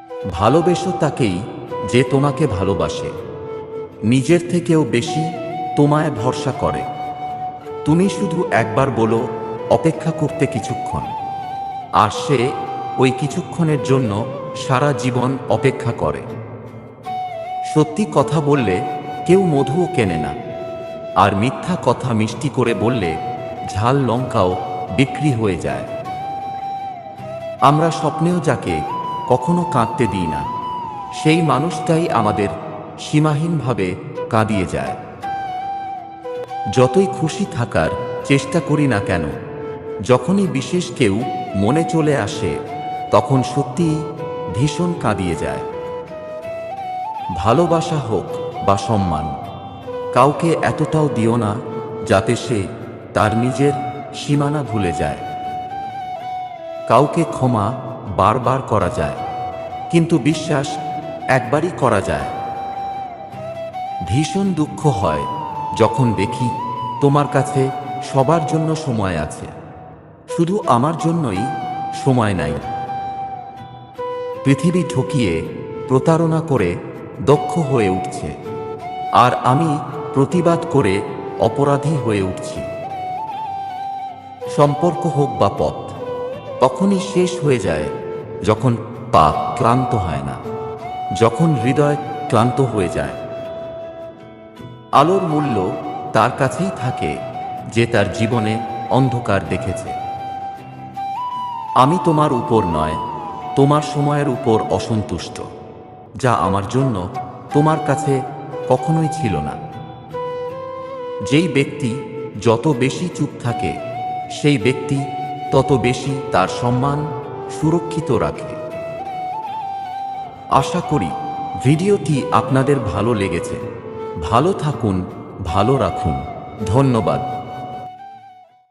ভালোবেসো তাকেই যে তোমাকে ভালোবাসে, নিজের থেকেও বেশি তোমায় ভরসা করে। তুমি শুধু একবার বলো অপেক্ষা করতে কিছুক্ষণ, আর সে ওই কিছুক্ষণের জন্য সারা জীবন অপেক্ষা করে। সত্যি কথা বললে কেউ মধুও কেনে না, আর মিথ্যা কথা মিষ্টি করে বললে ঝাল লঙ্কাও বিক্রি হয়ে যায়। আমরা স্বপ্নেও যাকে কখনো কাঁদতে দিই না, সেই মানুষটাই আমাদের সীমাহীনভাবে কাঁদিয়ে যায়। যতই খুশি থাকার চেষ্টা করি না কেন, যখনই বিশেষ কেউ মনে চলে আসে, তখন সত্যিই ভীষণ কাঁদিয়ে যায়। ভালোবাসা হোক বা সম্মান, কাউকে এতটাও দিও না যাতে সে তার নিজের সীমানা ভুলে যায়। কাউকে ক্ষমা বারবার করা যায়, কিন্তু বিশ্বাস একবারই করা যায়। ভীষণ দুঃখ হয় যখন দেখি তোমার কাছে সবার জন্য সময় আছে, শুধু আমার জন্যই সময় নাই। পৃথিবী ঠকিয়ে প্রতারণা করে দক্ষ হয়ে উঠছে, আর আমি প্রতিবাদ করে অপরাধী হয়ে উঠছি। সম্পর্ক হোক বা পথ, তখনই শেষ হয়ে যায় যখন পা ক্লান্ত হয় না, যখন হৃদয় ক্লান্ত হয়ে যায়। আলোর মূল্য তার কাছেই থাকে যে তার জীবনে অন্ধকার দেখেছে। আমি তোমার উপর নয়, তোমার সময়ের উপর অসন্তুষ্ট, যা আমার জন্য তোমার কাছে কখনোই ছিল না। যেই ব্যক্তি যত বেশি চুপ থাকে, সেই ব্যক্তি তত বেশি তার সম্মান সুরক্ষিত রাখে। আশা করি ভিডিওটি আপনাদের ভালো লেগেছে। ভালো থাকুন, ভালো রাখুন। ধন্যবাদ।